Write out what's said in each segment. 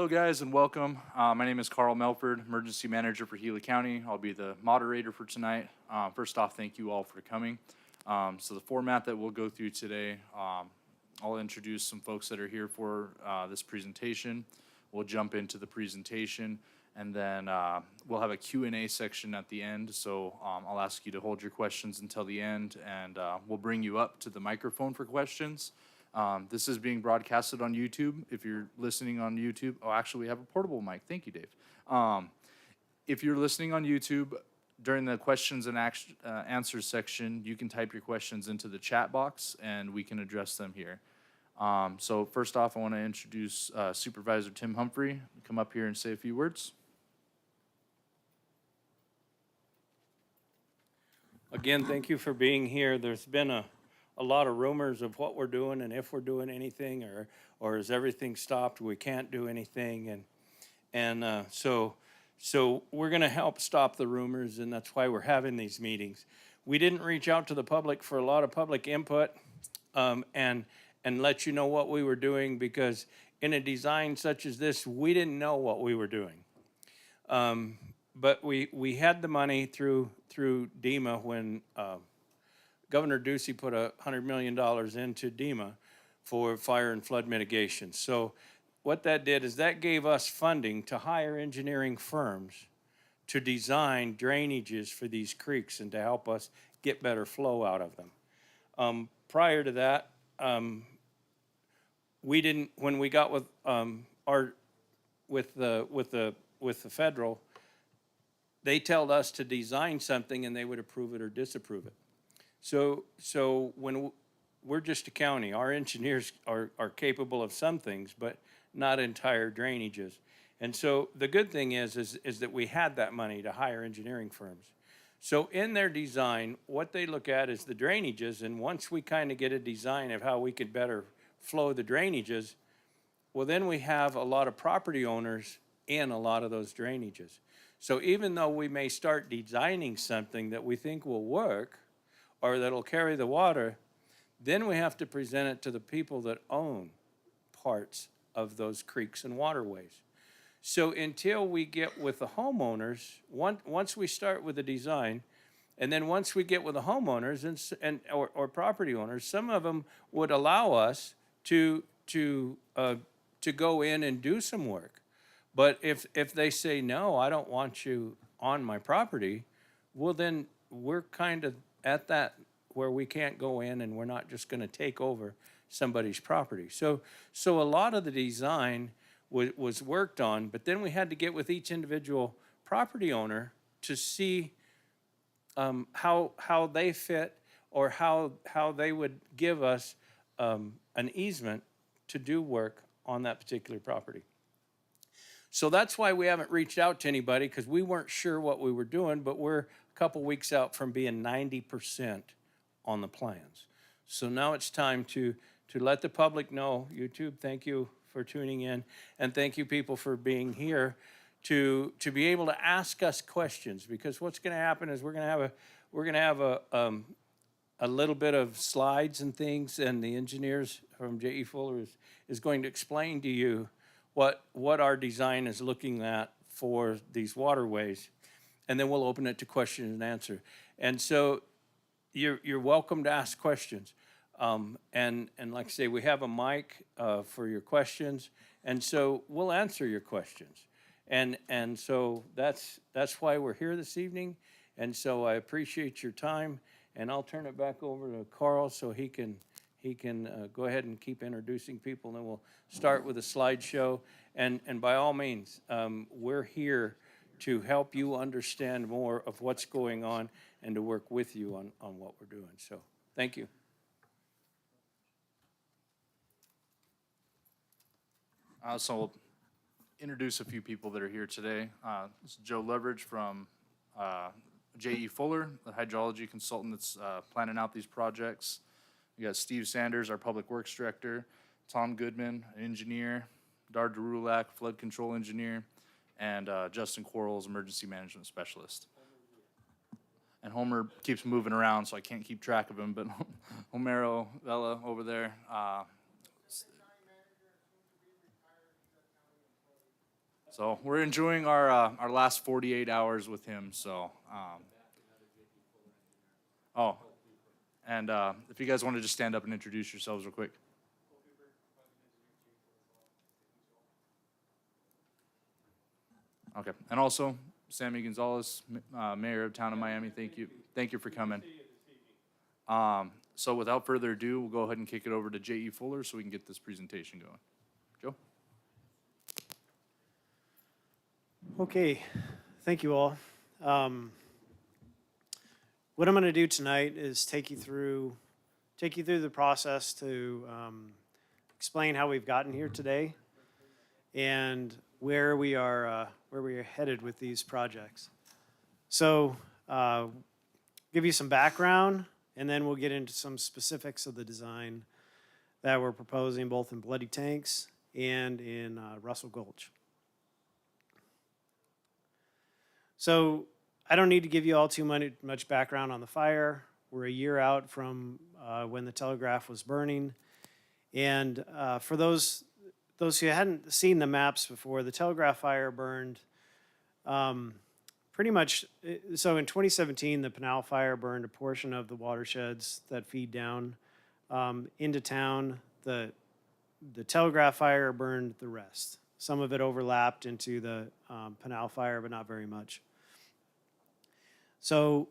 Hello, guys, and welcome. My name is Carl Melford, Emergency Manager for Healy County. I'll be the moderator for tonight. First off, thank you all for coming. So the format that we'll go through today, I'll introduce some folks that are here for this presentation. We'll jump into the presentation, and then we'll have a Q&A section at the end. So I'll ask you to hold your questions until the end, and we'll bring you up to the microphone for questions. This is being broadcasted on YouTube. If you're listening on YouTube, actually we have a portable mic. Thank you, Dave. If you're listening on YouTube, during the questions and answers section, you can type your questions into the chat box and we can address them here. So first off, I want to introduce Supervisor Tim Humphrey. Come up here and say a few words. Again, thank you for being here. There's been a lot of rumors of what we're doing and if we're doing anything, or is everything stopped, we can't do anything, and so we're going to help stop the rumors, and that's why we're having these meetings. We didn't reach out to the public for a lot of public input and let you know what we were doing, because in a design such as this, we didn't know what we were doing. But we had the money through DEMA when Governor Ducey put $100 million into DEMA for fire and flood mitigation. So what that did is that gave us funding to hire engineering firms to design drainages for these creeks and to help us get better flow out of them. Prior to that, we didn't. When we got with the federal, they told us to design something and they would approve it or disapprove it. So when we're just a county, our engineers are capable of some things, but not entire drainages. And so the good thing is that we had that money to hire engineering firms. So in their design, what they look at is the drainages, and once we kind of get a design of how we could better flow the drainages, well, then we have a lot of property owners in a lot of those drainages. So even though we may start designing something that we think will work, or that'll carry the water, then we have to present it to the people that own parts of those creeks and waterways. So until we get with the homeowners, once we start with the design, and then once we get with the homeowners or property owners, some of them would allow us to go in and do some work. But if they say, no, I don't want you on my property, well, then we're kind of at that where we can't go in and we're not just going to take over somebody's property. So a lot of the design was worked on, but then we had to get with each individual property owner to see how they fit, or how they would give us an easement to do work on that particular property. So that's why we haven't reached out to anybody, because we weren't sure what we were doing, but we're a couple weeks out from being 90% on the plans. So now it's time to let the public know. YouTube, thank you for tuning in, and thank you people for being here to be able to ask us questions, because what's going to happen is we're going to have a little bit of slides and things, and the engineers from J.E. Fuller is going to explain to you what our design is looking at for these waterways, and then we'll open it to question and answer. And so you're welcome to ask questions. And like I say, we have a mic for your questions, and so we'll answer your questions. And so that's why we're here this evening. And so I appreciate your time, and I'll turn it back over to Carl so he can go ahead and keep introducing people, and then we'll start with a slideshow. And by all means, we're here to help you understand more of what's going on and to work with you on what we're doing. So thank you. So we'll introduce a few people that are here today. This is Joe Leverage from J.E. Fuller, the hydrology consultant that's planning out these projects. We got Steve Sanders, our Public Works Director, Tom Goodman, an engineer, Dar Darulak, flood control engineer, and Justin Quarles, emergency management specialist. And Homer keeps moving around, so I can't keep track of him, but Homero Vela over there. So we're enjoying our last 48 hours with him. So, oh, and if you guys want to just stand up and introduce yourselves real quick. Okay, and also Sammy Gonzalez, Mayor of Town of Miami. Thank you for coming. So without further ado, we'll go ahead and kick it over to J.E. Fuller so we can get this presentation going. Joe? Okay, thank you all. What I'm going to do tonight is take you through the process to explain how we've gotten here today and where we are headed with these projects. So, give you some background, and then we'll get into some specifics of the design that we're proposing both in Bloody Tanks and in Russell Gulch. So I don't need to give you all too much background on the fire. We're a year out from when the Telegraph was burning. And for those who hadn't seen the maps before, the Telegraph fire burned pretty much. So in 2017, the Pinal fire burned a portion of the watersheds that feed down into town. The Telegraph fire burned the rest. Some of it overlapped into the Pinal fire, but not very much. So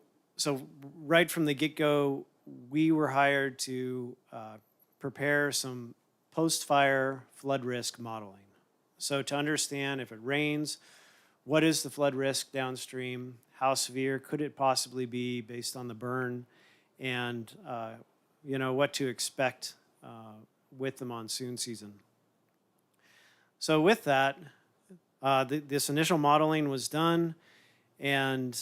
right from the get-go, we were hired to prepare some post-fire flood risk modeling. So to understand if it rains, what is the flood risk downstream? How severe could it possibly be based on the burn? And what to expect with the monsoon season. So with that, this initial modeling was done and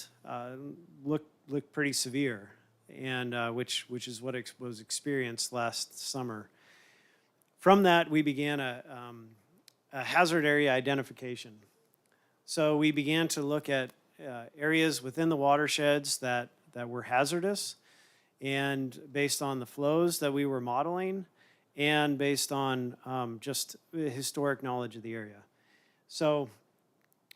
looked pretty severe, and which is what was experienced last summer. From that, we began a hazard area identification. So we began to look at areas within the watersheds that were hazardous, and based on the flows that we were modeling, and based on just historic knowledge of the area. So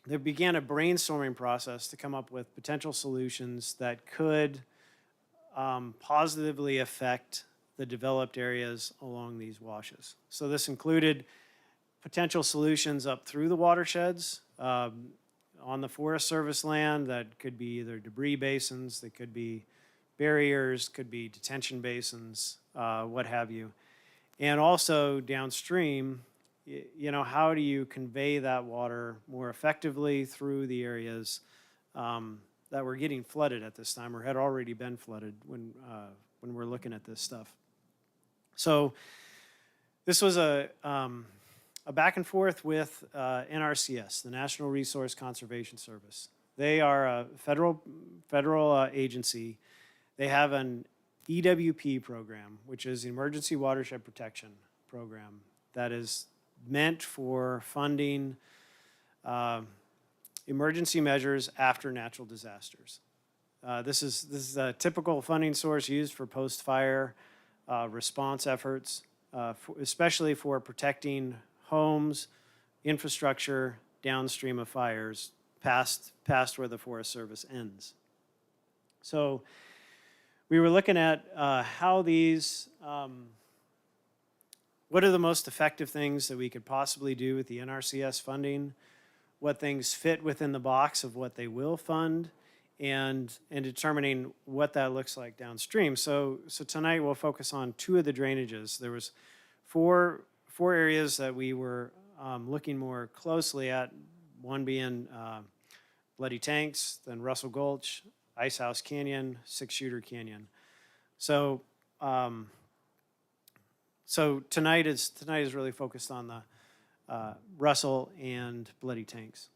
there began a brainstorming process to come up with potential solutions that could positively affect the developed areas along these washes. So this included potential solutions up through the watersheds, on the Forest Service land that could be either debris basins, that could be barriers, could be detention basins, what have you. And also downstream, how do you convey that water more effectively through the areas that were getting flooded at this time or had already been flooded when we're looking at this stuff. So this was a back and forth with NRCS, the National Resource Conservation Service. They are a federal agency. They have an EWP program, which is Emergency Watershed Protection Program, that is meant for funding emergency measures after natural disasters. This is a typical funding source used for post-fire response efforts, especially for protecting homes, infrastructure downstream of fires, past where the Forest Service ends. So we were looking at how these, what are the most effective things that we could possibly do with the NRCS funding, what things fit within the box of what they will fund, and determining what that looks like downstream. So tonight we'll focus on two of the drainages. There was four areas that we were looking more closely at, one being Bloody Tanks, then Russell Gulch, Icehouse Canyon, Six Shooter Canyon. So tonight is really focused on the Russell and Bloody Tanks.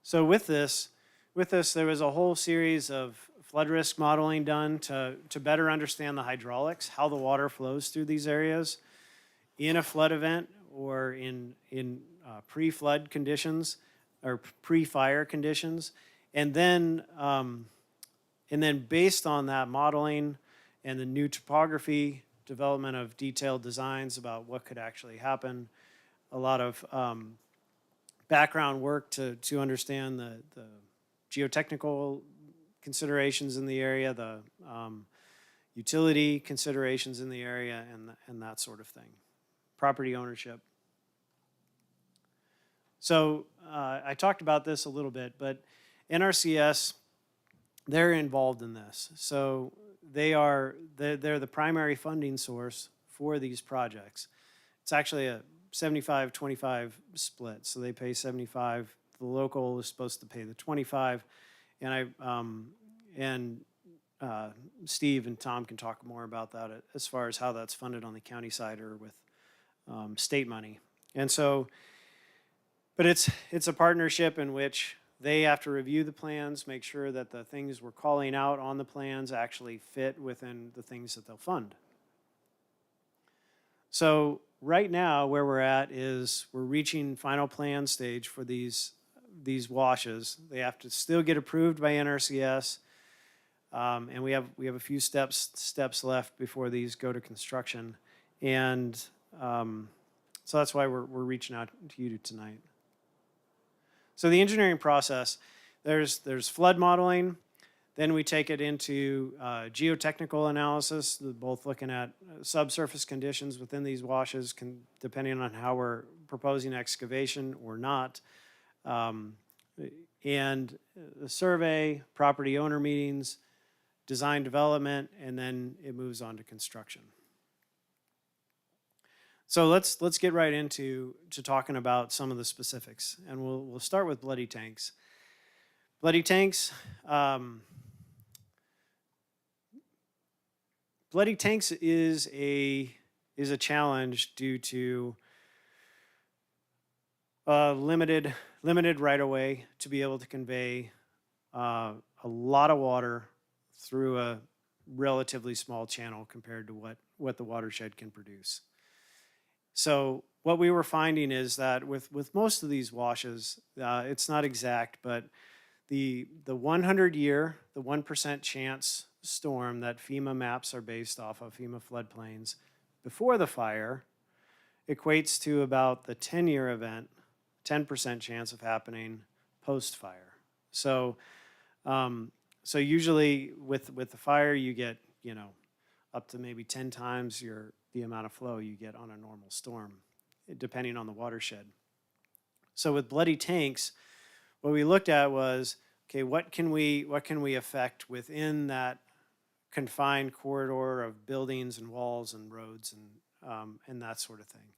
So with this, there was a whole series of flood risk modeling done to better understand the hydraulics, how the water flows through these areas in a flood event or in pre-flood conditions or pre-fire conditions. And then based on that modeling and the new topography, development of detailed designs about what could actually happen, a lot of background work to understand the geotechnical considerations in the area, the utility considerations in the area, and that sort of thing. Property ownership. So I talked about this a little bit, but NRCS, they're involved in this. So they're the primary funding source for these projects. It's actually a 75-25 split. So they pay 75. The local is supposed to pay the 25. And Steve and Tom can talk more about that as far as how that's funded on the county side or with state money. And so, but it's a partnership in which they have to review the plans, make sure that the things we're calling out on the plans actually fit within the things that they'll fund. So right now, where we're at is we're reaching final plan stage for these washes. They have to still get approved by NRCS, and we have a few steps left before these go to construction, and so that's why we're reaching out to you tonight. So the engineering process, there's flood modeling. Then we take it into geotechnical analysis, both looking at subsurface conditions within these washes, depending on how we're proposing excavation or not. And the survey, property owner meetings, design development, and then it moves on to construction. So let's get right into talking about some of the specifics, and we'll start with bloody tanks. Bloody tanks. Bloody tanks is a challenge due to limited right-of-way to be able to convey a lot of water through a relatively small channel compared to what the watershed can produce. So what we were finding is that with most of these washes, it's not exact, but the 100-year, the 1% chance storm that FEMA maps are based off of, FEMA floodplains, before the fire equates to about the 10-year event, 10% chance of happening post-fire. So usually with the fire, you get, up to maybe 10 times the amount of flow you get on a normal storm, depending on the watershed. So with bloody tanks, what we looked at was, okay, what can we affect within that confined corridor of buildings and walls and roads and that sort of thing.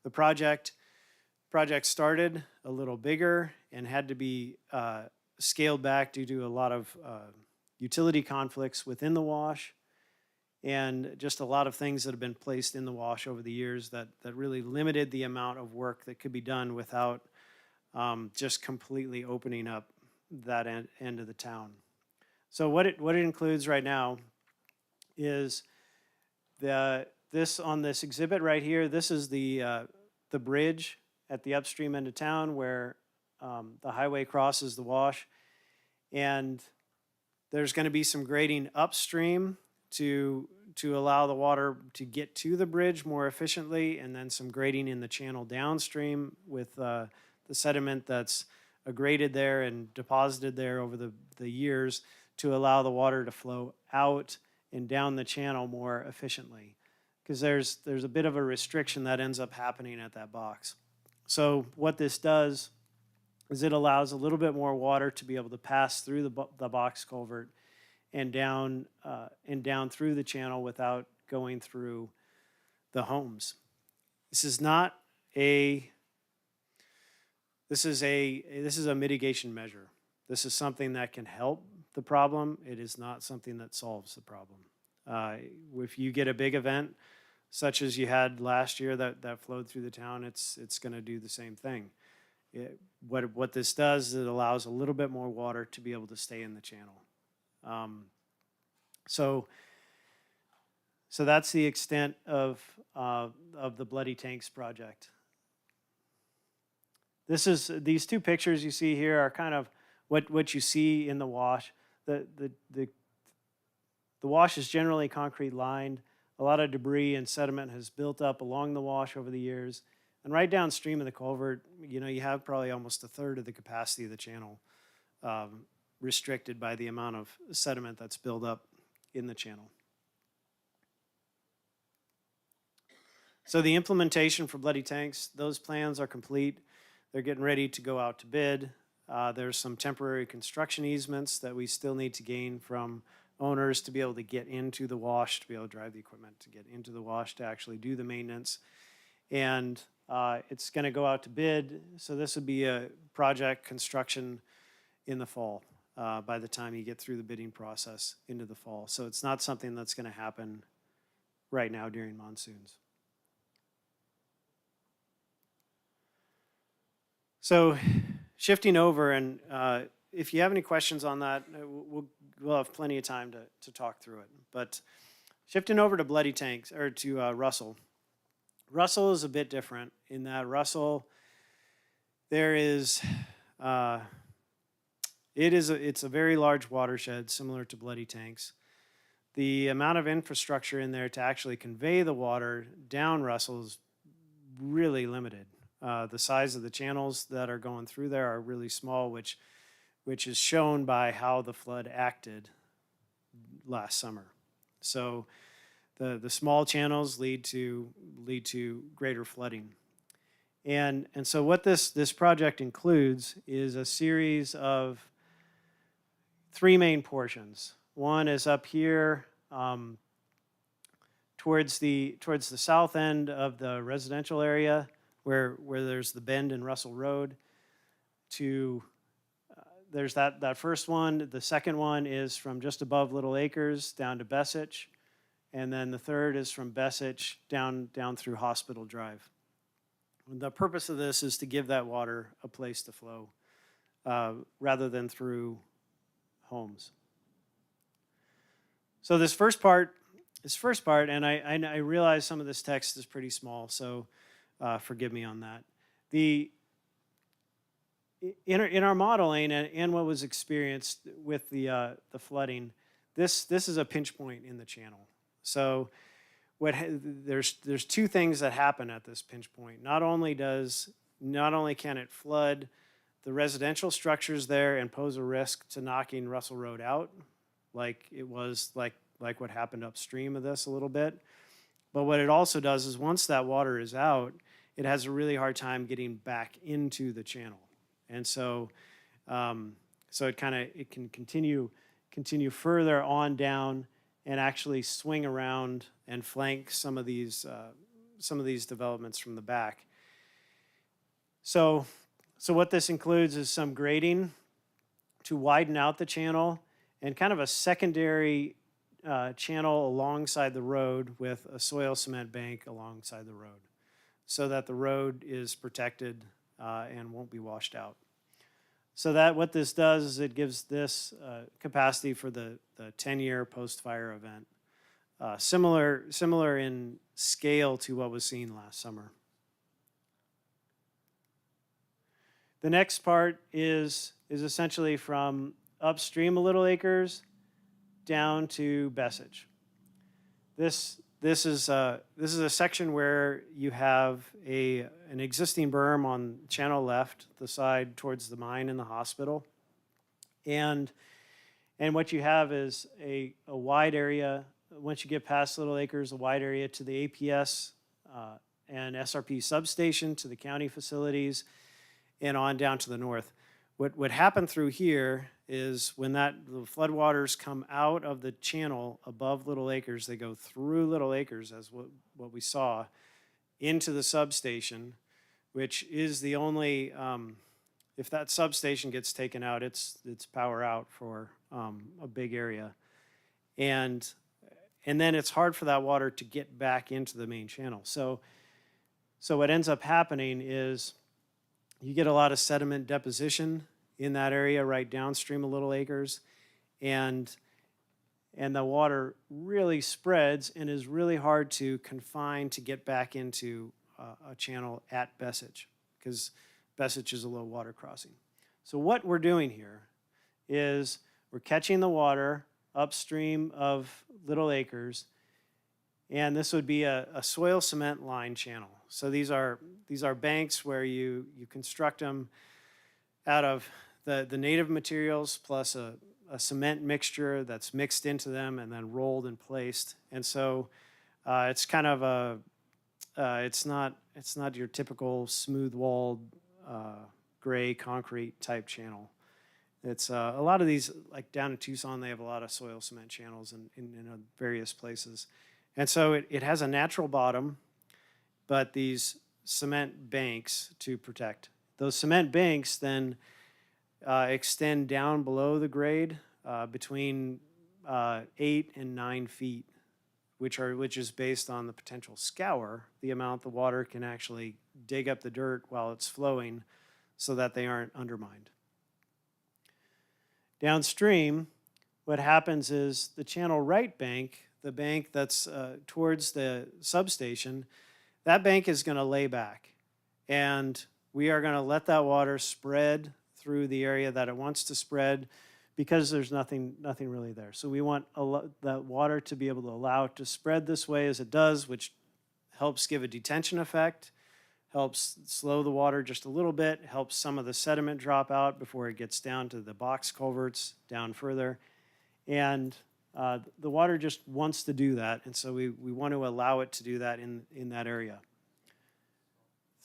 The project started a little bigger and had to be scaled back due to a lot of utility conflicts within the wash, and just a lot of things that have been placed in the wash over the years that really limited the amount of work that could be done without just completely opening up that end of the town. So what it includes right now is on this exhibit right here. This is the bridge at the upstream end of town where the highway crosses the wash, and there's going to be some grading upstream to allow the water to get to the bridge more efficiently, and then some grading in the channel downstream with the sediment that's graded there and deposited there over the years to allow the water to flow out and down the channel more efficiently, because there's a bit of a restriction that ends up happening at that box. So what this does is it allows a little bit more water to be able to pass through the box culvert and down through the channel without going through the homes. This is a mitigation measure. This is something that can help the problem. It is not something that solves the problem. If you get a big event such as you had last year that flowed through the town, it's going to do the same thing. What this does is it allows a little bit more water to be able to stay in the channel. So that's the extent of the Bloody Tanks project. These two pictures you see here are kind of what you see in the wash. The wash is generally concrete lined. A lot of debris and sediment has built up along the wash over the years. And right downstream of the culvert, you have probably almost a third of the capacity of the channel restricted by the amount of sediment that's built up in the channel. So the implementation for Bloody Tanks, those plans are complete. They're getting ready to go out to bid. There's some temporary construction easements that we still need to gain from owners to be able to get into the wash, to be able to drive the equipment to get into the wash to actually do the maintenance. And it's going to go out to bid. So this would be a project construction in the fall by the time you get through the bidding process into the fall. So it's not something that's going to happen right now during monsoons. So shifting over, and if you have any questions on that, we'll have plenty of time to talk through it. But shifting over to Bloody Tanks, or to Russell. Russell is a bit different in that Russell, it's a very large watershed similar to Bloody Tanks. The amount of infrastructure in there to actually convey the water down Russell is really limited. The size of the channels that are going through there are really small, which is shown by how the flood acted last summer. So the small channels lead to greater flooding. And so what this project includes is a series of 3 main portions. One is up here towards the south end of the residential area, where there's the bend in Russell Road. There's that first one. The second one is from just above Little Acres down to Bessich. And then the third is from Bessich down through Hospital Drive. The purpose of this is to give that water a place to flow rather than through homes. So this first part, and I realize some of this text is pretty small, so forgive me on that. In our modeling and what was experienced with the flooding, this is a pinch point in the channel. So there's 2 things that happen at this pinch point. Not only can it flood the residential structures there and pose a risk to knocking Russell Road out, like it was like what happened upstream of this a little bit. But what it also does is once that water is out, it has a really hard time getting back into the channel. And so it can continue further on down and actually swing around and flank some of these developments from the back. So what this includes is some grading to widen out the channel and kind of a secondary channel alongside the road with a soil cement bank alongside the road so that the road is protected and won't be washed out. So that what this does is it gives this capacity for the 10-year post-fire event. Similar in scale to what was seen last summer. The next part is essentially from upstream of Little Acres down to Bessich. This is a section where you have an existing berm on channel left, the side towards the mine and the hospital, and what you have is a wide area. Once you get past Little Acres, a wide area to the APS and SRP substation, to the county facilities, and on down to the north. What happened through here is when the floodwaters come out of the channel above Little Acres, they go through Little Acres, as what we saw, into the substation, which is the only, if that substation gets taken out, it's power out for a big area. And then it's hard for that water to get back into the main channel. So what ends up happening is you get a lot of sediment deposition in that area right downstream of Little Acres, and the water really spreads and is really hard to confine to get back into a channel at Bessich, because Bessich is a low water crossing. So what we're doing here is we're catching the water upstream of Little Acres, And this would be a soil cement line channel. So these are banks where you construct them out of the native materials plus a cement mixture that's mixed into them and then rolled and placed. And so it's kind of it's not your typical smooth walled gray concrete type channel. It's a lot of these, like down in Tucson, they have a lot of soil cement channels in various places. And so it has a natural bottom, but these cement banks to protect. Those cement banks then extend down below the grade between 8 and 9 feet, which is based on the potential scour, the amount the water can actually dig up the dirt while it's flowing so that they aren't undermined. Downstream, what happens is the channel right bank, the bank that's towards the substation, that bank is going to lay back. And we are going to let that water spread through the area that it wants to spread because there's nothing really there. So we want that water to be able to allow it to spread this way as it does, which helps give a detention effect, helps slow the water just a little bit, helps some of the sediment drop out before it gets down to the box culverts down further. And the water just wants to do that, and so we want to allow it to do that in that area.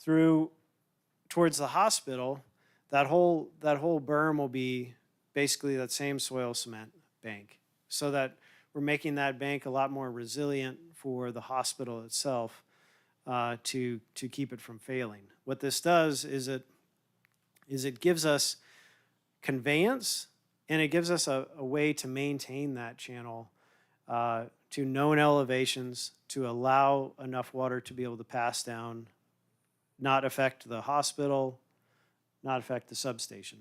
Towards the hospital, that whole berm will be basically that same soil cement bank, so that we're making that bank a lot more resilient for the hospital itself to keep it from failing. What this does is it gives us conveyance, and it gives us a way to maintain that channel to known elevations to allow enough water to be able to pass down, not affect the hospital, not affect the substation.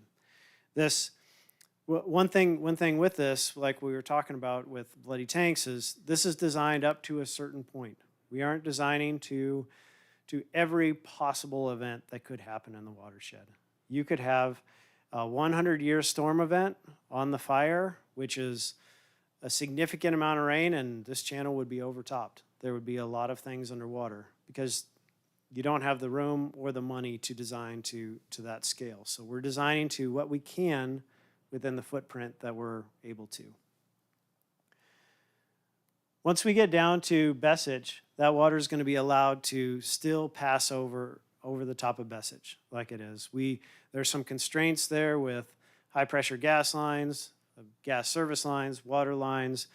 One thing with this, like we were talking about with bloody tanks, is this is designed up to a certain point. We aren't designing to every possible event that could happen in the watershed. You could have a 100-year storm event on the fire, which is a significant amount of rain, and this channel would be overtopped. There would be a lot of things underwater because you don't have the room or the money to design to that scale. So we're designing to what we can within the footprint that we're able to. Once we get down to Bessage, that water is going to be allowed to still pass over the top of Bessage like it is. There's some constraints there with high pressure gas lines, gas service lines, water lines.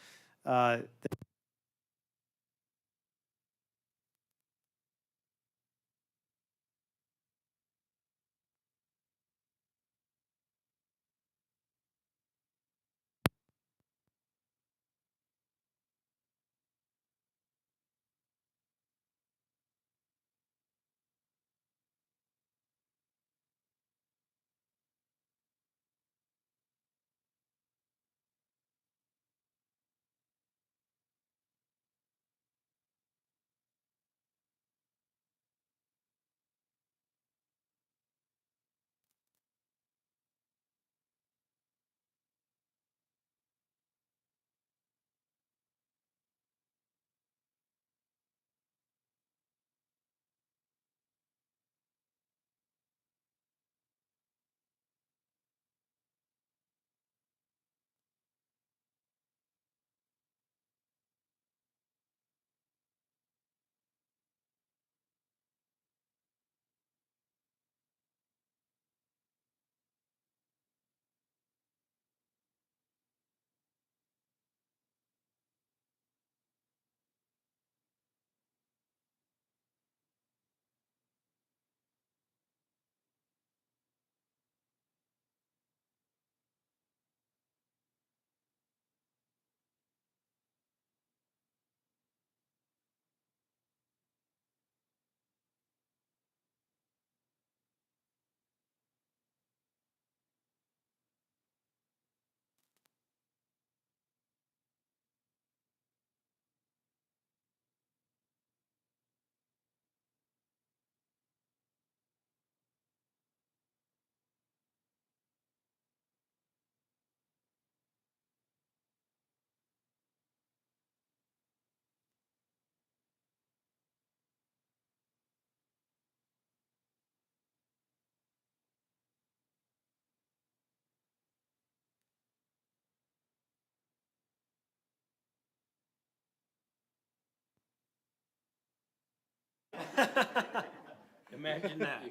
Imagine that.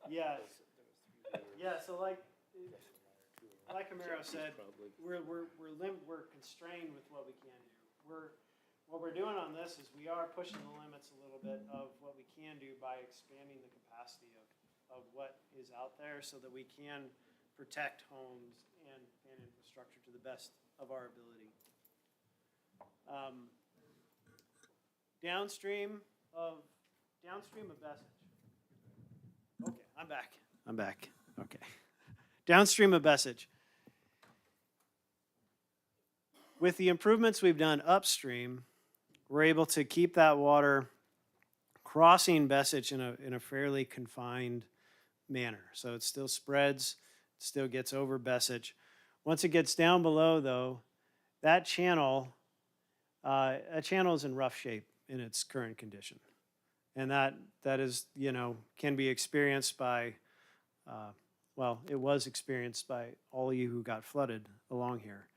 Yeah, so like Camaro said, we're constrained with what we can do. What we're doing on this is we are pushing the limits a little bit of what we can do by expanding the capacity of what is out there so that we can protect homes and infrastructure to the best of our ability. Downstream of Bessage. Okay, I'm back. Okay. Downstream of Bessage. With the improvements we've done upstream, we're able to keep that water crossing Bessage in a fairly confined manner. So it still spreads, it still gets over Bessage. Once it gets down below, though, that channel is in rough shape in its current condition. And that is, can be experienced by, it was experienced by all of you who got flooded along here.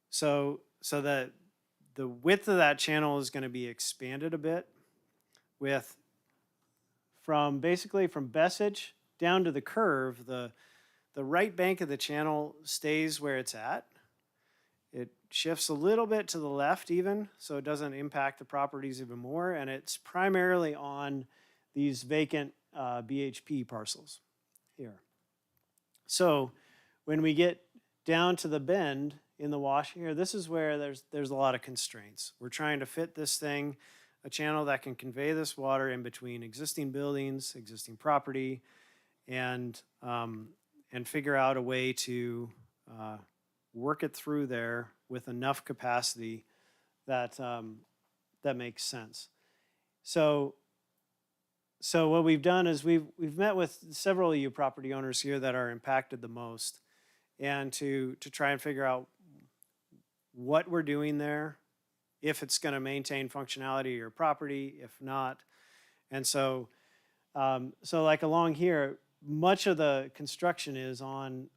So that the width of that channel is going to be expanded a bit from Bessage down to the curve, the right bank of the channel stays where it's at. It shifts a little bit to the left even, so it doesn't impact the properties even more, and it's primarily on these vacant BHP parcels here. So when we get down to the bend in the wash here, this is where there's a lot of constraints. We're trying to fit this thing, a channel that can convey this water in between existing buildings, existing property, and figure out a way to work it through there with enough capacity that makes sense. So what we've done is we've met with several of you property owners here that are impacted the most, and to try and figure out what we're doing there, if it's going to maintain functionality of your property, if not. And so like along here, much of the construction is on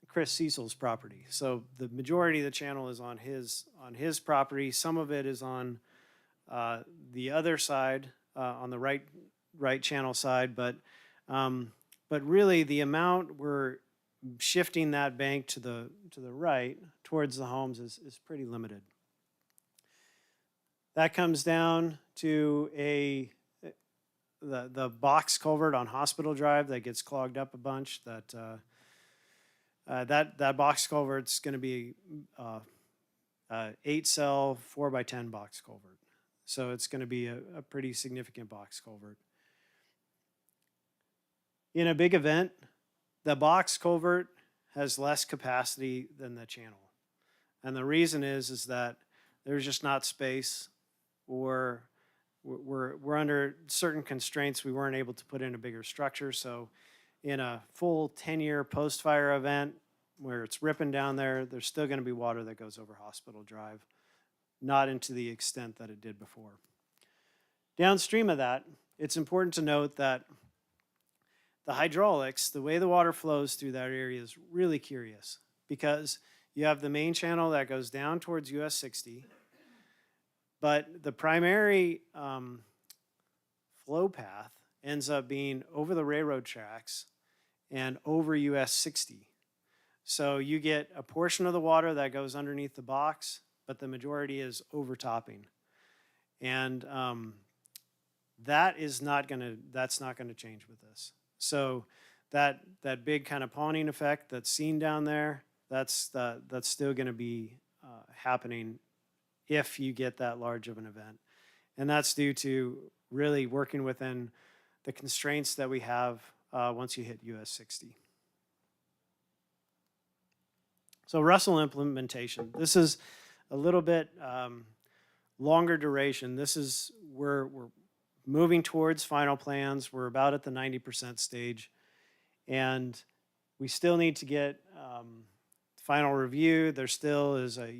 Chris Cecil's property. So the majority of the channel is on his property. Some of it is on the other side, on the right channel side, but really the amount we're shifting that bank to the right towards the homes is pretty limited. That comes down to the box culvert on Hospital Drive that gets clogged up a bunch. That box culvert's going to be 8-cell 4x10 box culvert. So it's going to be a pretty significant box culvert. In a big event, the box culvert has less capacity than the channel. And the reason is that there's just not space, or we're under certain constraints. We weren't able to put in a bigger structure. So in a full 10-year post-fire event where it's ripping down there, there's still going to be water that goes over Hospital Drive, not into the extent that it did before. Downstream of that, it's important to note that the hydraulics, the way the water flows through that area is really curious, because you have the main channel that goes down towards US 60, but the primary flow path ends up being over the railroad tracks and over US 60. So you get a portion of the water that goes underneath the box, but the majority is overtopping. And that's not gonna change with this. So that big kind of pawning effect that's seen down there, that's still gonna be happening if you get that large of an event. And that's due to really working within the constraints that we have once you hit US 60. So Russell implementation. This is a little bit longer duration. We're moving towards final plans. We're about at the 90% stage. And we still need to get final review. There still is a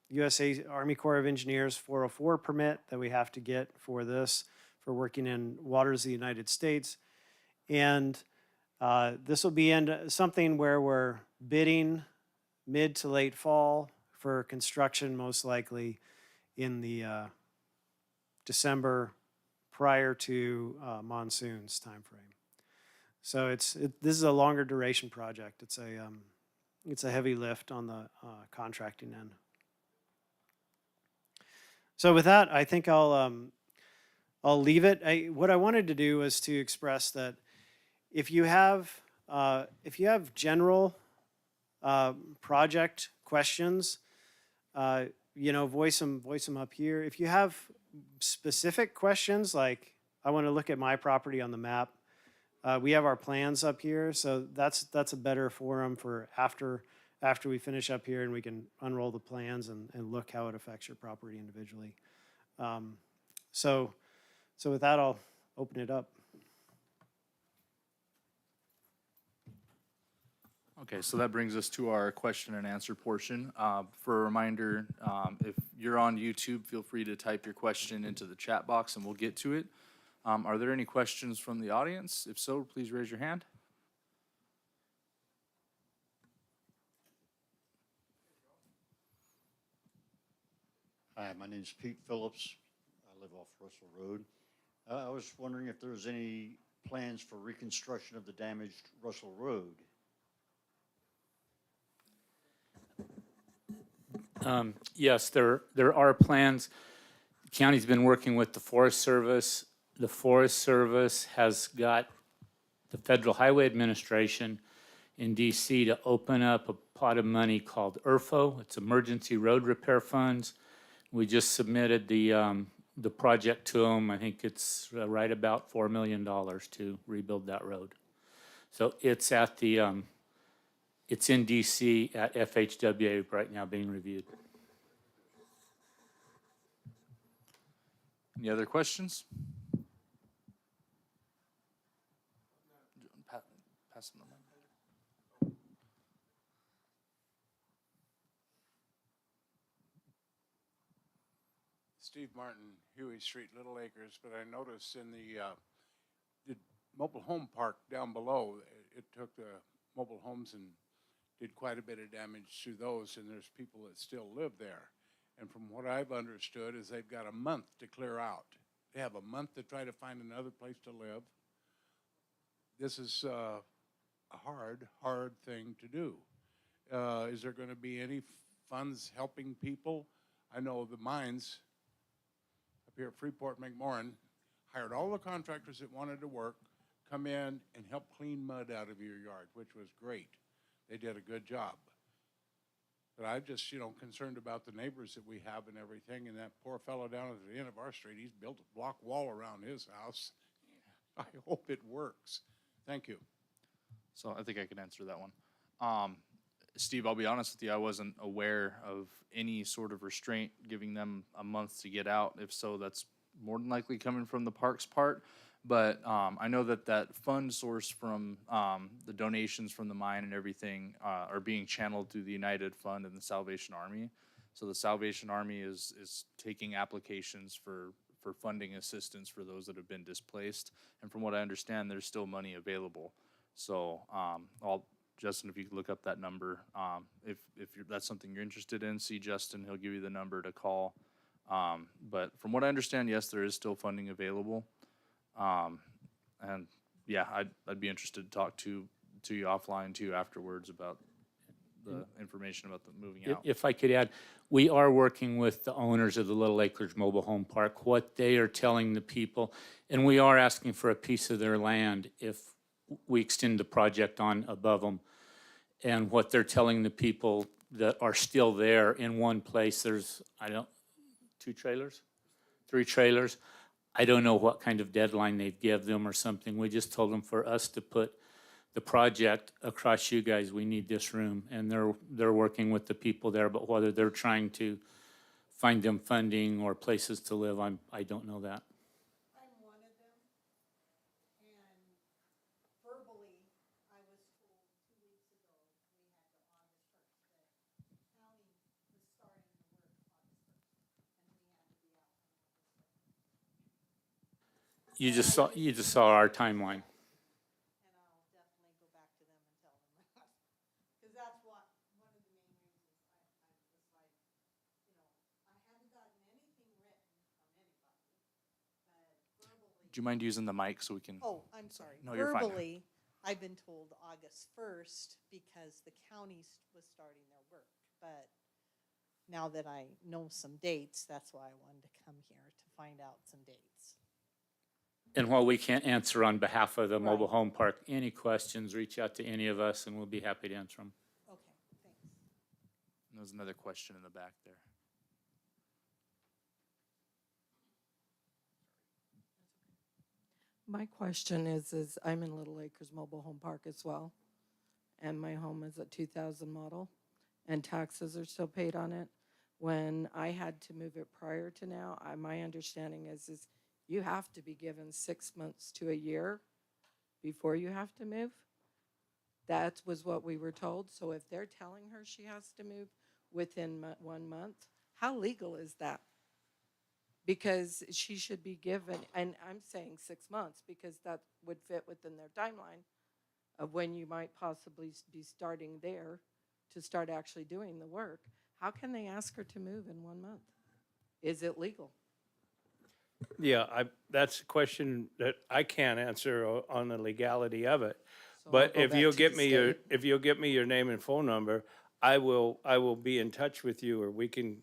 USA Army Corps of Engineers 404 permit that we have to get for this, for working in waters of the United States. And this will be something where we're bidding mid to late fall for construction, most likely in the December prior to monsoons timeframe. So this is a longer duration project. It's a heavy lift on the contracting end. So with that, I think I'll leave it. What I wanted to do was to express that if you have general project questions, voice them up here. If you have specific questions, like I want to look at my property on the map, we have our plans up here, so that's a better forum for after we finish up here and we can unroll the plans and look how it affects your property individually. So with that, I'll open it up. Okay, so that brings us to our question and answer portion. For a reminder, if you're on YouTube, feel free to type your question into the chat box and we'll get to it. Are there any questions from the audience? If so, please raise your hand. Hi, my name is Pete Phillips. I live off Russell Road. I was wondering if there was any plans for reconstruction of the damaged Russell Road. Yes, there are plans. The county's been working with the Forest Service. The Forest Service has got the Federal Highway Administration in DC to open up a pot of money called ERFO. It's Emergency Road Repair Funds. We just submitted the project to them. I think it's right about $4 million to rebuild that road. So it's at the it's in DC at FHWA right now being reviewed. Any other questions? Pass them the mic. Steve Martin, Huey Street, Little Acres, but I noticed in the mobile home park down below, it took the mobile homes and did quite a bit of damage to those, and there's people that still live there. And from what I've understood is they've got a month to clear out. They have a month to try to find another place to live. This is a hard thing to do. Is there going to be any funds helping people? I know the mines up here at Freeport McMoran hired all the contractors that wanted to work, come in and help clean mud out of your yard, which was great. They did a good job. But I'm just, concerned about the neighbors that we have and everything, and that poor fellow down at the end of our street, he's built a block wall around his house. I hope it works. Thank you. So I think I can answer that one. Steve, I'll be honest with you, I wasn't aware of any sort of restraint giving them a month to get out. If so, that's more than likely coming from the parks part. But I know that fund source from the donations from the mine and everything are being channeled through the United Fund and the Salvation Army. So the Salvation Army is taking applications for funding assistance for those that have been displaced. And from what I understand, there's still money available. So Justin, if you could look up that number, if that's something you're interested in, see Justin, he'll give you the number to call. But from what I understand, yes, there is still funding available. And yeah, I'd be interested to talk to you offline too afterwards about the information about the moving out. If I could add, we are working with the owners of the Little Acres Mobile Home Park, what they are telling the people, and we are asking for a piece of their land if we extend the project on above them. And what they're telling the people that are still there in one place, there's, 3 trailers. I don't know what kind of deadline they'd give them or something. We just told them for us to put the project across you guys, we need this room. And they're working with the people there, but whether they're trying to find them funding or places to live, I don't know that. I'm one of them, and verbally, I was told 2 weeks ago, we had to August 1st, that the county was starting the work August 1st, and we had to be out on August 1st. You just saw our timeline. And I'll definitely go back to them and tell them that, because that's one of the main reasons I was like, I hadn't gotten anything you mind using the mic so we can? Oh, I'm sorry. No, you're fine. Verbally, I've been told August 1st because the county was starting their work. But now that I know some dates, that's why I wanted to come here to find out some dates. And while we can't answer on behalf of the mobile Right. home park, any questions, reach out to any of us and we'll be happy to answer them. Okay, thanks. There's another question in the back there. My question is I'm in Little Acres Mobile Home Park as well, and my home is a 2000 model, and taxes are still paid on it. When I had to move it prior to now, my understanding is you have to be given 6 months to a year before you have to move. That was what we were told. So if they're telling her she has to move within 1 month, how legal is that? Because she should be given, and I'm saying 6 months because that would fit within their timeline of when you might possibly be starting there to start actually doing the work. How can they ask her to move in 1 month? Is it legal? Yeah, that's a question that I can't answer on the legality of it. So I'll But go if back you'll to get the me your, state. if you'll get me your name and phone number, I will be in touch with you, or we can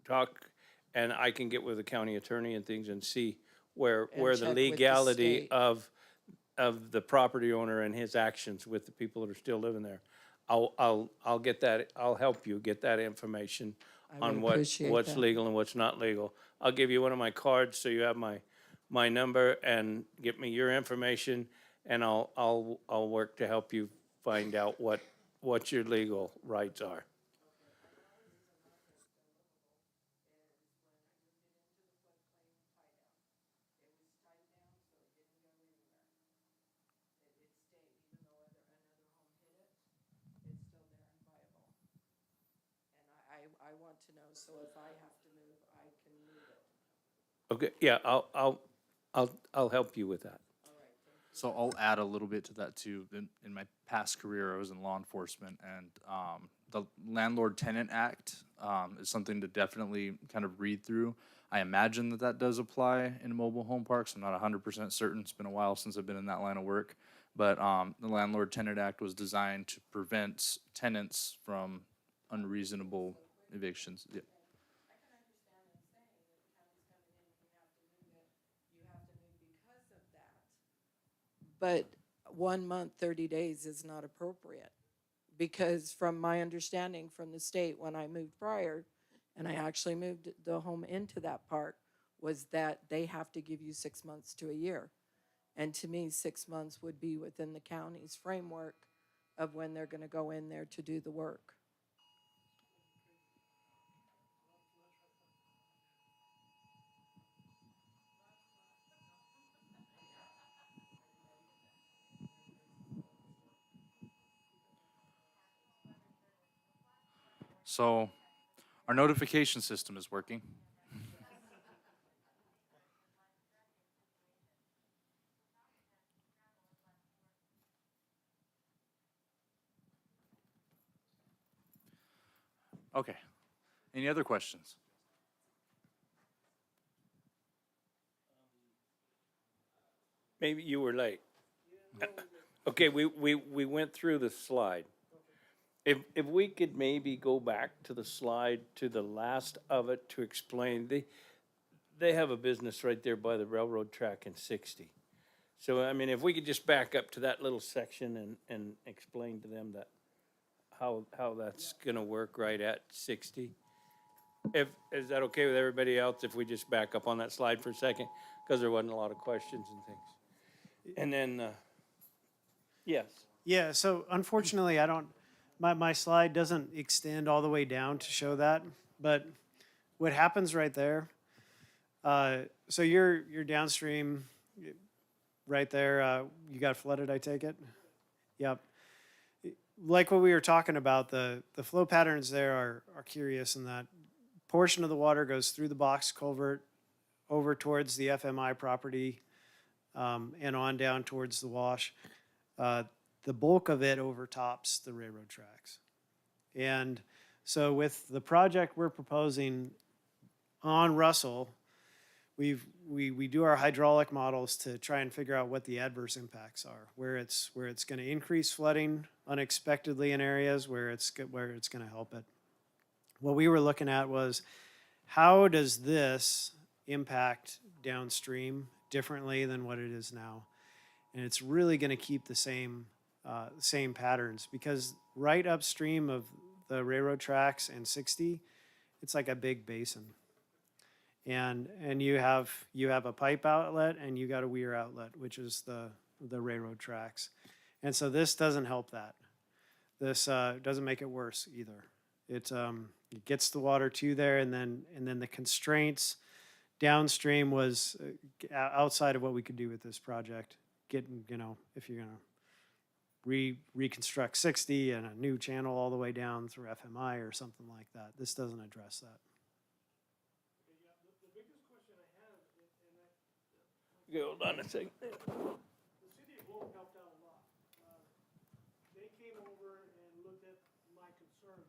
talk, and I can get with the county attorney and things and see where And the check with the legality state. of the property owner and his actions with the people that are still living there. I'll get that, I'll help you get that information I would on what's appreciate that. legal and what's not legal. I'll give you one of my cards so you have my number, and get me your information, and I'll work to help you find out what your legal rights are. I want to know, so if I have to move, I can move it. Okay, yeah, I'll help you with that. So I'll add a little bit to that too. In my past career, I was in law enforcement, and the Landlord-Tenant Act is something to definitely kind of read through. I imagine that does apply in mobile home parks. I'm not 100% certain. It's been a while since I've been in that line of work. But the Landlord-Tenant Act was designed to prevent tenants from unreasonable evictions. Yeah. But 1 month, 30 days is not appropriate. Because from my understanding from the state, when I moved prior, and I actually moved the home into that park, was that they have to give you 6 months to a year. And to me, 6 months would be within the county's framework of when they're gonna go in there to do the work. So our notification system is working. Okay. Any other questions? Maybe you were late. Okay, we went through the slide. If we could maybe go back to the slide, to the last of it, to explain, they have a business right there by the railroad track in 60. So, I mean, if we could just back up to that little section and explain to them that, how that's gonna work right at 60? Is that okay with everybody else if we just back up on that slide for a second? Because there wasn't a lot of questions and things. And then, yes. Yeah, so unfortunately, my slide doesn't extend all the way down to show that, but what happens right there, so you're downstream, right there, you got flooded, I take it? Yep. Like what we were talking about, the flow patterns there are curious in that portion of the water goes through the box culvert over towards the FMI property, and on down towards the wash. The bulk of it overtops the railroad tracks. And so with the project we're proposing on Russell, we do our hydraulic models to try and figure out what the adverse impacts are, where it's going to increase flooding unexpectedly in areas, where it's going to help it. What we were looking at was, how does this impact downstream differently than what it is now? And it's really going to keep the same patterns, because right upstream of the railroad tracks and 60, it's like a big basin. And you have a pipe outlet and you got a weir outlet, which is the railroad tracks. And so this doesn't help that. This doesn't make it worse either. It gets the water to there, and then the constraints downstream was outside of what we could do with this project. Getting, if you're gonna reconstruct 60 and a new channel all the way down through FMI or something like that, this doesn't address that. Okay, hold on a second. The city of Globe helped out a lot. They came over and looked at my concerns.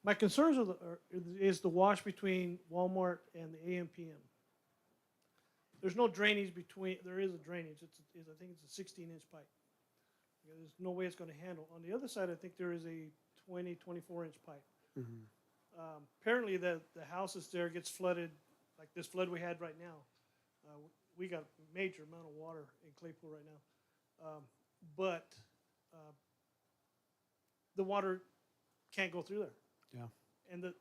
My concerns is the wash between Walmart and the AMPM. There's no drainage between, there is a drainage, I think it's a 16-inch pipe. There's no way it's gonna handle. On the other side, I think there is a 24-inch pipe. Apparently the houses there gets flooded, like this flood we had right now. We got a major amount of water in Claypool right now. But the water can't go through there. Yeah. And the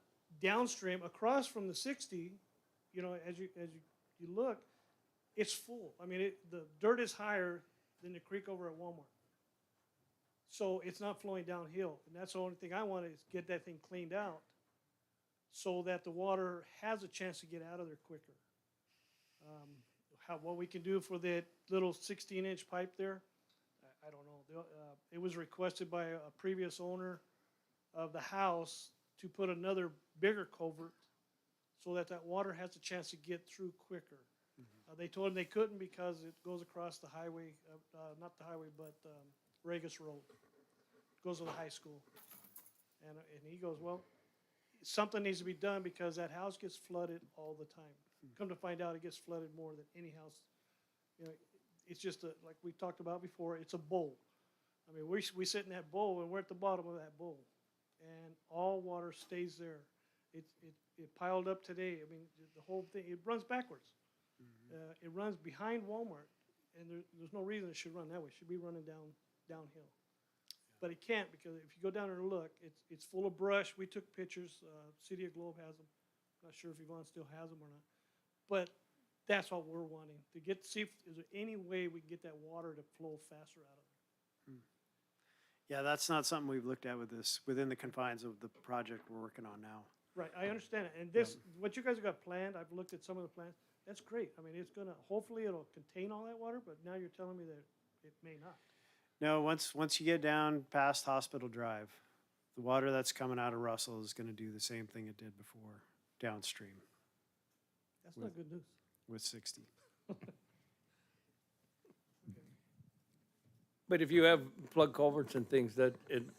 downstream, across from the 60, as you look, it's full. I mean, the dirt is higher than the creek over at Walmart. So it's not flowing downhill. And that's the only thing I want, is get that thing cleaned out so that the water has a chance to get out of there quicker. What we can do for that little 16-inch pipe there, I don't know. It was requested by a previous owner of the house to put another bigger culvert so that water has a chance to get through quicker. They told him they couldn't because it goes across the highway, not the highway, but Regis Road. It goes to the high school. And he goes, well, something needs to be done because that house gets flooded all the time. Come to find out, it gets flooded more than any house. It's just like we talked about before, it's a bowl. I mean, we sit in that bowl and we're at the bottom of that bowl, and all water stays there. It piled up today. I mean, the whole thing, it runs backwards. It runs behind Walmart, and there's no reason it should run that way. It should be running downhill. But it can't, because if you go down there and look, it's full of brush. We took pictures. City of Globe has them. Not sure if Yvonne still has them or not. But that's what we're wanting, to see if is there any way we can get that water to flow faster out of there. Yeah, that's not something we've looked at within the confines of the project we're working on now. Right, I understand it. And this, what you guys have got planned, I've looked at some of the plans. That's great. I mean, it's gonna, hopefully it'll contain all that water, but now you're telling me that it may not. No, once you get down past Hospital Drive, the water that's coming out of Russell is gonna do the same thing it did before downstream That's not good news. with 60. But if you have plug culverts and things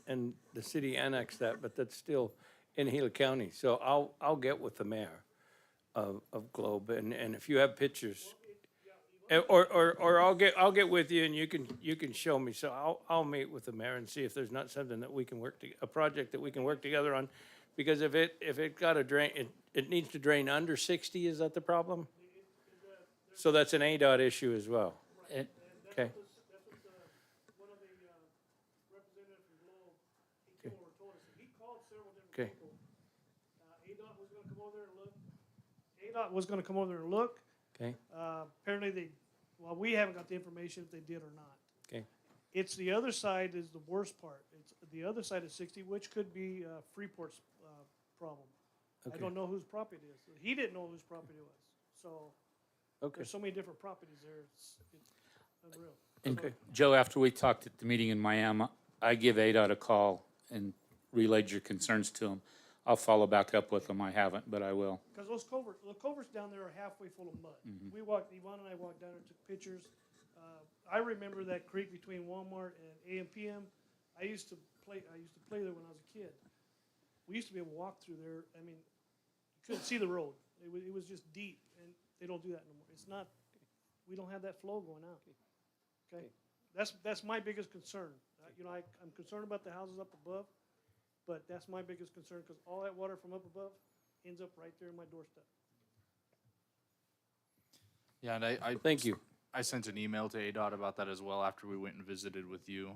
and the city annexed that, but that's still in Gila County. So I'll get with the mayor of Globe, and if you have pictures, or I'll get with you and you can show me. So I'll meet with the mayor and see if there's not something that we can a project that we can work together on. Because if it got a drain, it needs to drain under 60, is that the problem? So that's an ADOT issue as well. And- Okay. That's what one of the representatives from Globe, he came over and told us. He called several Okay. different people. ADOT was gonna come over there and look. ADOT was gonna come over there and look. Okay. Apparently we haven't got the information if they did or not. Okay. It's the other side is the worst part. It's the other side of 60, which could be Freeport's problem. Okay. I don't know whose property it is. He didn't know whose property it was. So Okay. there's so many different properties there. It's unreal. And Okay. Joe, after we talked at the meeting in Miami, I give ADOT a call and relayed your concerns to him. I'll follow back up with them. I haven't, but I will. Because the culverts down there are halfway full of mud. Yvonne and I walked down there, took pictures. I remember that creek between Walmart and AMPM. I used to play there when I was a kid. We used to be able to walk through there. I mean, you couldn't see the road. It was just deep, and they don't do that no more. It's not, we don't have that flow going out. Okay? That's my biggest concern. You know, I'm concerned about the houses up above, but that's my biggest concern, because all that water from up above ends up right there in my doorstep. Yeah, and I Thank you. I sent an email to ADOT about that as well after we went and visited with you.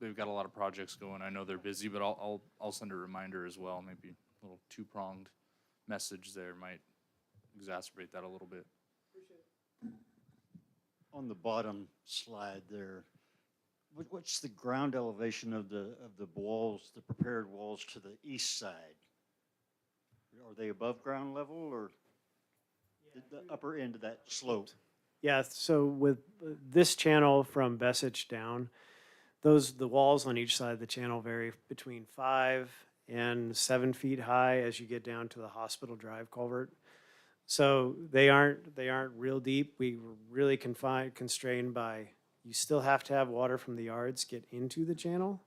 They've got a lot of projects going. I know they're busy, but I'll send a reminder as well. Maybe a little two-pronged message there might exacerbate that a little bit. On the bottom slide there, what's the ground elevation of the walls, the prepared walls to the east side? Are they above ground level or the upper end of that slope? Yeah, so with this channel from Bessich down, the walls on each side of the channel vary between 5 and 7 feet high as you get down to the Hospital Drive culvert. So they aren't real deep. We were really constrained by, you still have to have water from the yards get into the channel,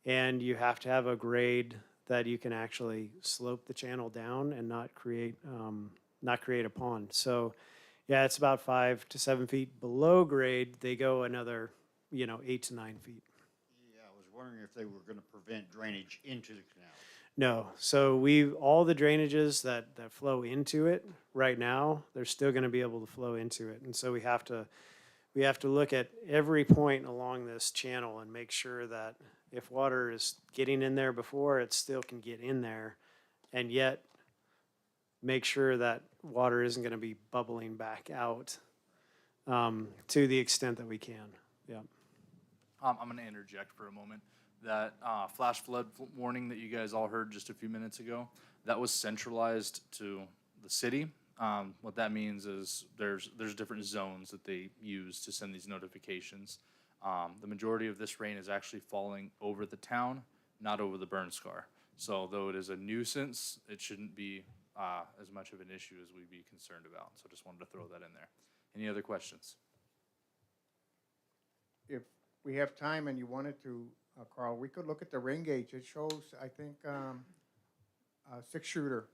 and you have to have a grade that you can actually slope the channel down and not create a pond. So yeah, it's about 5 to 7 feet below grade. They go another, 8 to 9 feet. Yeah, I was wondering if they were going to prevent drainage into the canal. No, so all the drainages that flow into it right now, they're still gonna be able to flow into it. And so we have to look at every point along this channel and make sure that if water is getting in there before, it still can get in there, and yet make sure that water isn't gonna be bubbling back out, to the extent that we can, yeah. I'm going to interject for a moment. That flash flood warning that you guys all heard just a few minutes ago, that was centralized to the city. What that means is there's different zones that they use to send these notifications. The majority of this rain is actually falling over the town, not over the burn scar. So though it is a nuisance, it shouldn't be as much of an issue as we'd be concerned about. So just wanted to throw that in there. Any other questions? If we have time and you wanted to, Carl, we could look at the rain gauge. It shows, I think, a 6-shooter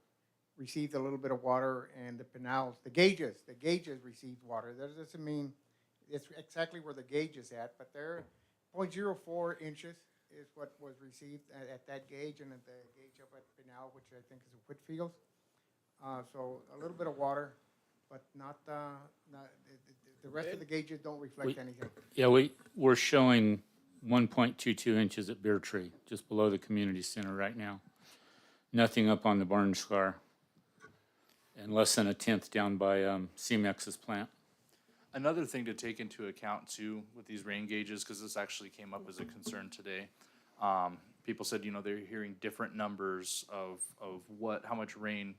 received a little bit of water, and the pinals, the gauges received water. That doesn't mean it's exactly where the gauge is at, but they're 0.04 inches is what was received at that gauge, and at the gauge up at Pinal, which I think is Whitfield. So a little bit of water, but not the rest of the gauges don't reflect anything. Yeah, we're showing 1.22 inches at Beer Tree, just below the community center right now. Nothing up on the barn scar, and less than a tenth down by CMX's plant. Another thing to take into account too with these rain gauges, because this actually came up as a concern today. People said, they're hearing different numbers of how much rain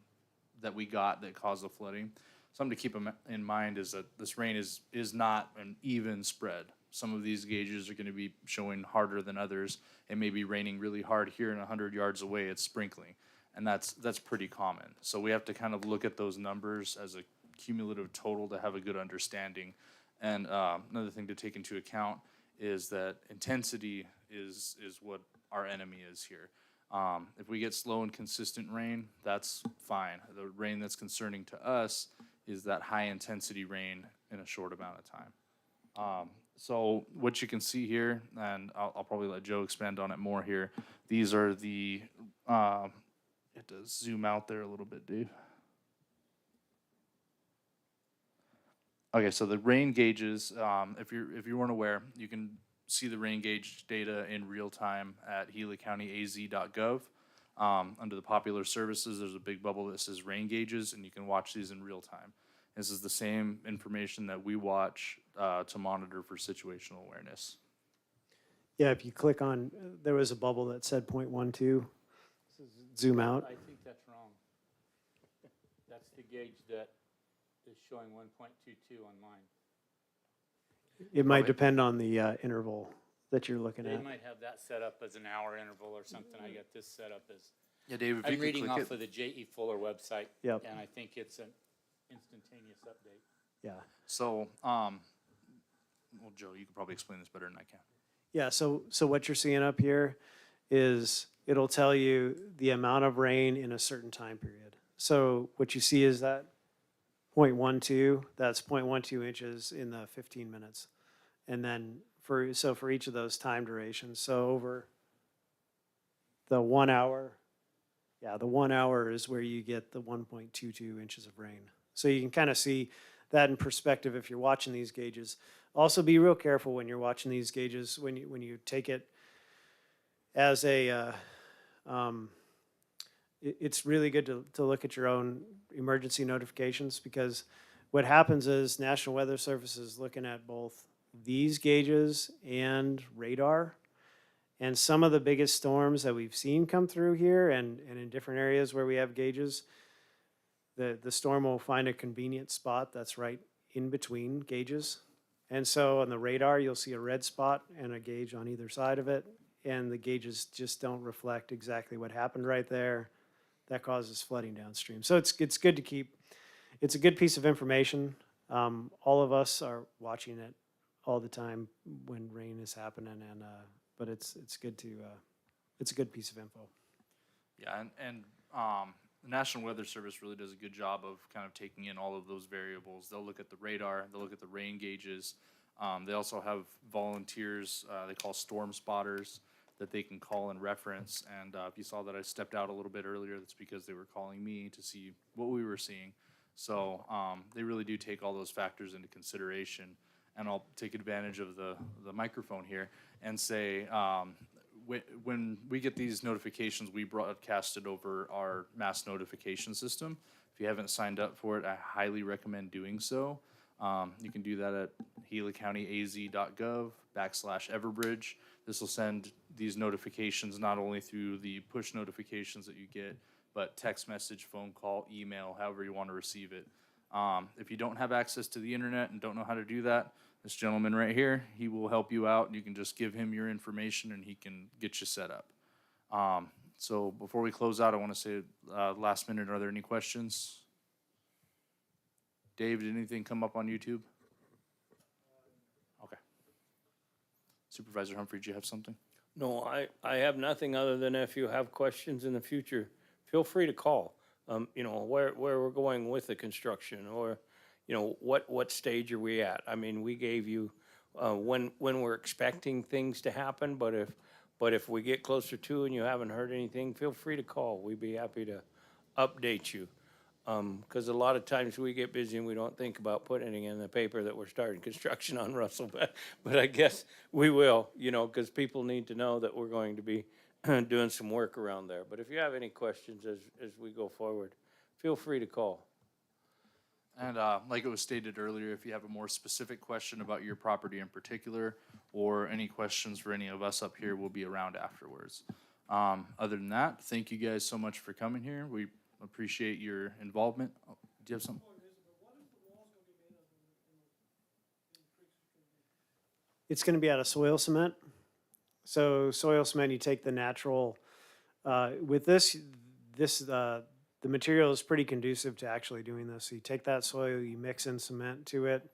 that we got that caused the flooding. Something to keep in mind is that this rain is not an even spread. Some of these gauges are going to be showing harder than others. It may be raining really hard here, and 100 yards away it's sprinkling, and that's pretty common. So we have to kind of look at those numbers as a cumulative total to have a good understanding. And another thing to take into account is that intensity is what our enemy is here. If we get slow and consistent rain, that's fine. The rain that's concerning to us is that high intensity rain in a short amount of time. So what you can see here, and I'll probably let Joe expand on it more here. These are the, you have to zoom out there a little bit, Dave. Okay, so the rain gauges, if you weren't aware, you can see the rain gauge data in real time at GilaCountyAZ.gov. Under the popular services, there's a big bubble that says rain gauges, and you can watch these in real time. This is the same information that we watch to monitor for situational awareness. Yeah, if you click on, there was a bubble that said 0.12. Zoom out. I think that's wrong. That's the gauge that is showing 1.22 on mine. It might depend on the interval that you're looking They at. might have that set up as an hour interval or something. I got this set up as, Yeah, Dave, if you I'm could reading click off of the J.E. Fuller website. Yep. And I think it's an instantaneous update. Yeah. So, well, Joe, you could probably explain this better than I can. Yeah, so what you're seeing up here is it'll tell you the amount of rain in a certain time period. So what you see is that 0.12, that's 0.12 inches in the 15 minutes. And then for each of those time durations, so over the 1 hour, the 1 hour is where you get the 1.22 inches of rain. So you can kind of see that in perspective if you're watching these gauges. Also be real careful when you're watching these gauges, when you take it as a, it's really good to look at your own emergency notifications, because what happens is National Weather Service is looking at both these gauges and radar. And some of the biggest storms that we've seen come through here and in different areas where we have gauges, the storm will find a convenient spot that's right in between gauges. And so on the radar, you'll see a red spot and a gauge on either side of it. And the gauges just don't reflect exactly what happened right there. That causes flooding downstream. So it's good to keep, it's a good piece of information. All of us are watching it all the time when rain is happening, and but it's good to, it's a good piece of info. Yeah, and the National Weather Service really does a good job of kind of taking in all of those variables. They'll look at the radar, they'll look at the rain gauges. They also have volunteers, they call storm spotters, that they can call and reference. And if you saw that I stepped out a little bit earlier, that's because they were calling me to see what we were seeing. So they really do take all those factors into consideration. And I'll take advantage of the microphone here and say, when we get these notifications, we broadcast it over our mass notification system. If you haven't signed up for it, I highly recommend doing so. You can do that at gilicountyaz.gov/Everbridge. This will send these notifications not only through the push notifications that you get, but text message, phone call, email, however you want to receive it. If you don't have access to the internet and don't know how to do that, this gentleman right here, he will help you out. You can just give him your information and he can get you set up. So before we close out, I want to say last minute, are there any questions? Dave, did anything come up on YouTube? Okay. Supervisor Humphrey, do you have something? No, I have nothing other than if you have questions in the future, feel free to call. You know, where we're going with the construction, or, you know, what stage are we at? I mean, we gave you, when we're expecting things to happen, but if we get closer to and you haven't heard anything, feel free to call. We'd be happy to update you. Cause a lot of times we get busy and we don't think about putting it in the paper that we're starting construction on Russell, but I guess we will, you know, cause people need to know that we're going to be doing some work around there. But if you have any questions as we go forward, feel free to call. And like it was stated earlier, if you have a more specific question about your property in particular, or any questions for any of us up here, we'll be around afterwards. Other than that, thank you guys so much for coming here. We appreciate your involvement. Oh, do you have something? It's going to be out of soil cement. So soil cement, you take the natural, with this, the material is pretty conducive to actually doing this. So you take that soil, you mix in cement to it,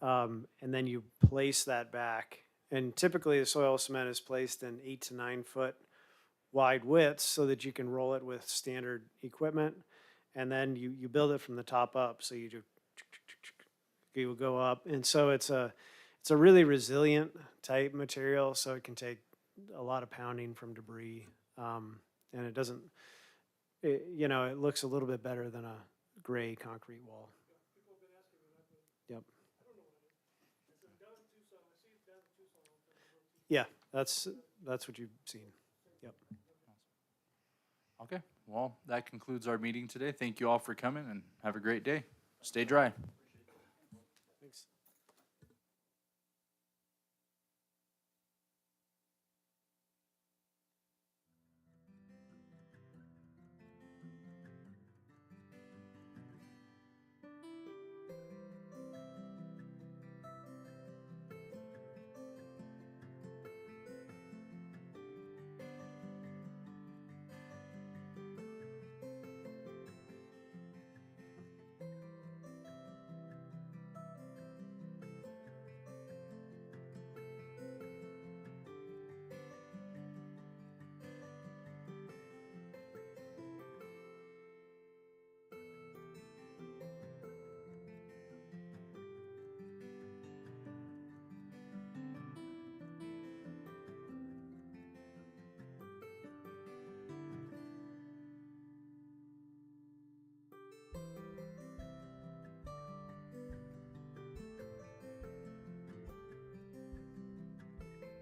and then you place that back. And typically the soil cement is placed in 8 to 9 foot wide widths so that you can roll it with standard equipment. And then you build it from the top up. So you will go up. And so it's a really resilient type material, so it can take a lot of pounding from debris. And it doesn't, you know, it looks a little bit better than a gray concrete wall. Yep. Yeah, that's what you've seen. Yep. Okay, well, that concludes our meeting today. Thank you all for coming and have a great day. Stay dry.